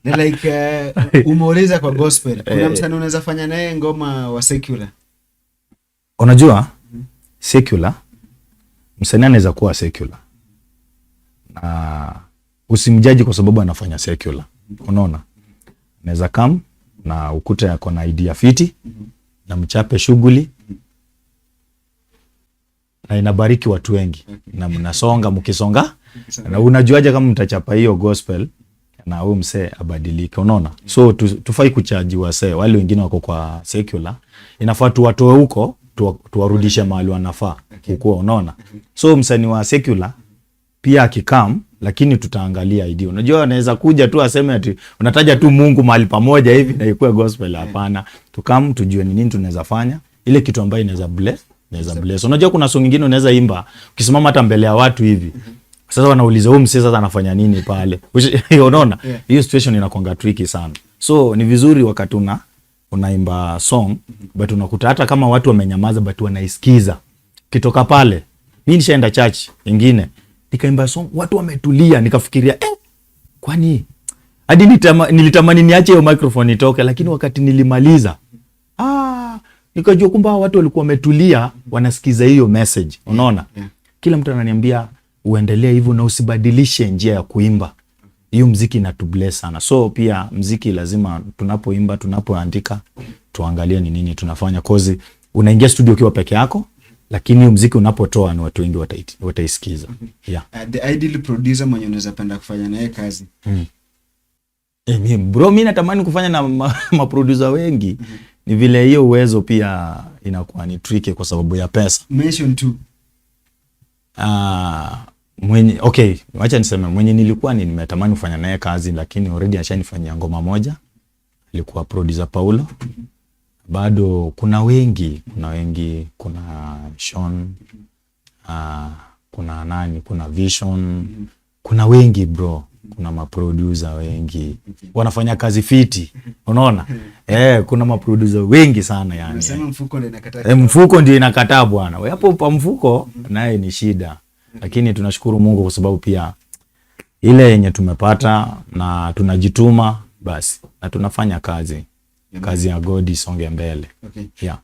Na like umeuliza kwa gospel. Kuna msanii unaweza fanya naye ngoma wa secular? Unajua secular, msanii anaweza kuwa secular na usimjaji kwa sababu anafanya secular. Unaona, anaweza come na ukuta yako na idea fiti na mchape shughuli na inabariki watu wengi na mnasonga mkisonga. Na unajuaje kama mtachapa hiyo gospel na huyo msee abadilike? Unaona, so tufai kuchaji wasee wale wengine wako kwa secular, inafaa tuwatoe huko tuwarudishe mahali wanafaa huko. Unaona, so msanii wa secular pia akikam, lakini tutaangalia idea. Unajua anaweza kuja tu aseme ati unataja tu Mungu mahali pamoja hivi na ikuwe gospel. Hapana, tukam tujue ni nini tunaweza fanya ile kitu ambayo inaweza bless. Unajua kuna song nyingine unaweza imba ukisimama hata mbele ya watu hivi, sasa wanauliza huyu msee sasa anafanya nini pale? Unaona, hiyo situation inakuanga tricky sana. So ni vizuri wakati unaimba song but unakuta hata kama watu wamenyamaza but wanaisikiza. Kitoka pale, mimi nishaenda church nyingine nikaimba song, watu wametulia, nikafikiria kwani hadi nilitamani niache hiyo microphone itoke, lakini wakati nilimaliza nikajua kumbe watu walikuwa wametulia wanasikiza hiyo message. Unaona, kila mtu ananiambia uendelee hivyo na usibadilishe njia ya kuimba. Hiyo muziki inatubless sana. So pia muziki lazima tunapoimba, tunapoandika tuangalie ni nini tunafanya, cause unaingia studio ukiwa peke yako, lakini hiyo muziki unapotoa ni watu wengi wataisikiza. The ideal producer mwenye unaweza penda kufanya naye kazi? Mimi natamani kufanya na maproducer wengi. Ni vile hiyo uwezo pia inakuwa ni tricky kwa sababu ya pesa. Mention tu. Wacha niseme mwenye nilikuwa nimetamani kufanya naye kazi, lakini already ashanifanyia ngoma moja. Alikuwa producer Paulo. Bado kuna wengi, kuna Sean, kuna nani, kuna Vision, kuna wengi bro. Kuna maproducer wengi wanafanya kazi fiti. Unaona, kuna maproducer wengi sana yani. Unasema mfuko ndio inakataa. Mfuko ndio inakataa bwana. Hapo pa mfuko naye ni shida. Lakini tunashukuru Mungu kwa sababu pia ile yenye tumepata na tunajituma basi na tunafanya kazi ya God isonge mbele. Okay. Yeah.